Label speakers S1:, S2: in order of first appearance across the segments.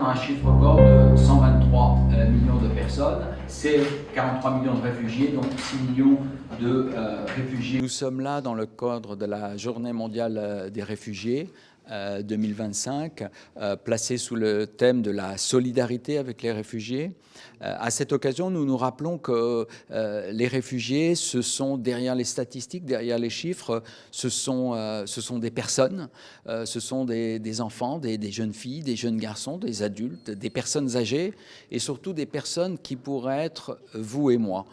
S1: un chiffre record de 123 millions de personnes. C'est 43 millions de réfugiés, donc 6 millions de réfugiés.
S2: Nous sommes là dans le cadre de la Journée mondiale des réfugiés 2025, placée sous le thème de la solidarité avec les réfugiés. À cette occasion, nous nous rappelons que les réfugiés, ce sont derrière les statistiques, derrière les chiffres, ce sont des personnes, ce sont des enfants, des jeunes filles, des jeunes garçons, des adultes, des personnes âgées et surtout des personnes qui pourraient être vous et moi.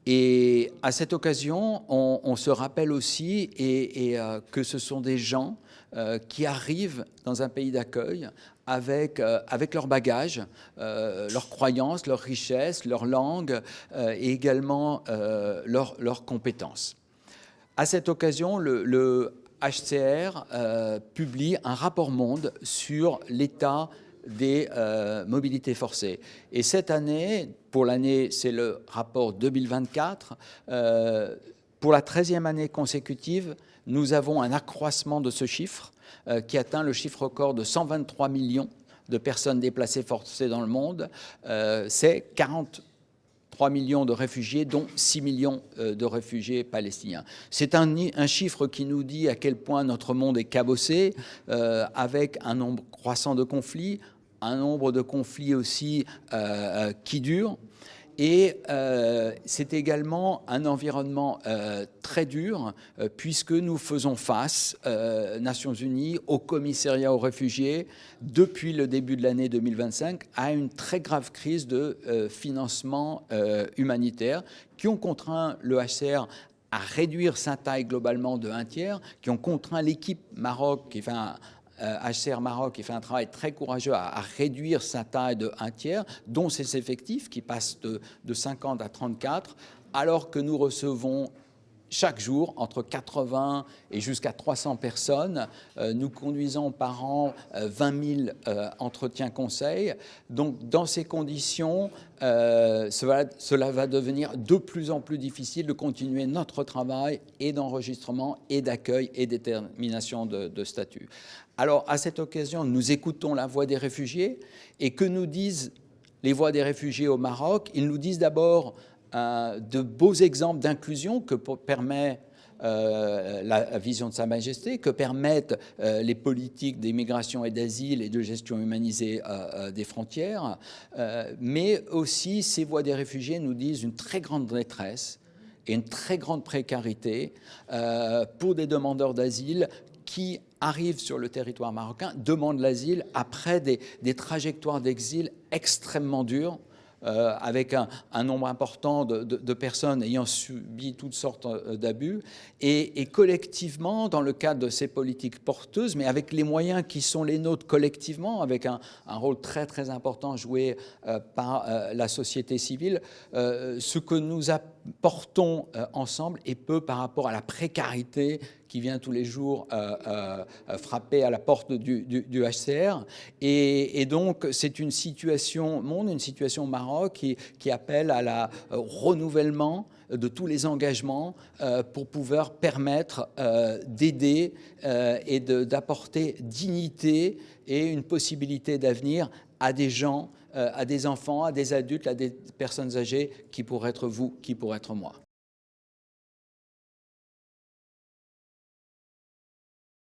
S2: Et à cette occasion, on se rappelle aussi que ce sont des gens qui arrivent dans un pays d'accueil avec leur bagage, leurs croyances, leurs richesses, leur langue et également leurs compétences. À cette occasion, le HCR publie un rapport monde sur l'état des mobilités forcées. Et cette année, pour l'année, c'est le rapport 2024, pour la 13e année consécutive, nous avons un accroissement de ce chiffre qui atteint le chiffre record de 123 millions de personnes déplacées forcées dans le monde. C'est 43 millions de réfugiés, dont 6 millions de réfugiés palestiniens. C'est un chiffre qui nous dit à quel point notre monde est cabossé, avec un nombre croissant de conflits, un nombre de conflits aussi qui durent. Et c'est également un environnement très dur puisque nous faisons face, Nations Unies, au commissariat aux réfugiés, depuis le début de l'année 2025, à une très grave crise de financement humanitaire qui ont contraint le HCR à réduire sa taille globalement de 1/3, qui ont contraint l'équipe Maroc, qui fait HCR Maroc, qui fait un travail très courageux à réduire sa taille de 1/3, dont ses effectifs qui passent de 50 à 34, alors que nous recevons chaque jour entre 80 et jusqu'à 300 personnes. Nous conduisons par an 20 000 entretiens conseils. Donc dans ces conditions, cela va devenir de plus en plus difficile de continuer notre travail et d'enregistrement et d'accueil et détermination de statut. Alors à cette occasion, nous écoutons la voix des réfugiés et que nous disent les voix des réfugiés au Maroc? Ils nous disent d'abord de beaux exemples d'inclusion que permet la vision de Sa Majesté, que permettent les politiques d'immigration et d'asile et de gestion humanisée des frontières, mais aussi ces voix des réfugiés nous disent une très grande détresse et une très grande précarité pour des demandeurs d'asile qui arrivent sur le territoire marocain, demandent l'asile après des trajectoires d'exil extrêmement dures, avec un nombre important de personnes ayant subi toutes sortes d'abus, et collectivement, dans le cadre de ces politiques porteuses, mais avec les moyens qui sont les nôtres collectivement, avec un rôle très très important joué par la société civile, ce que nous apportons ensemble est peu par rapport à la précarité qui vient tous les jours frapper à la porte du HCR. Et donc, c'est une situation monde, une situation Maroc qui appelle au renouvellement de tous les engagements pour pouvoir permettre d'aider et d'apporter dignité et une possibilité d'avenir à des gens, à des enfants, à des adultes, à des personnes âgées qui pourraient être vous, qui pourraient être moi.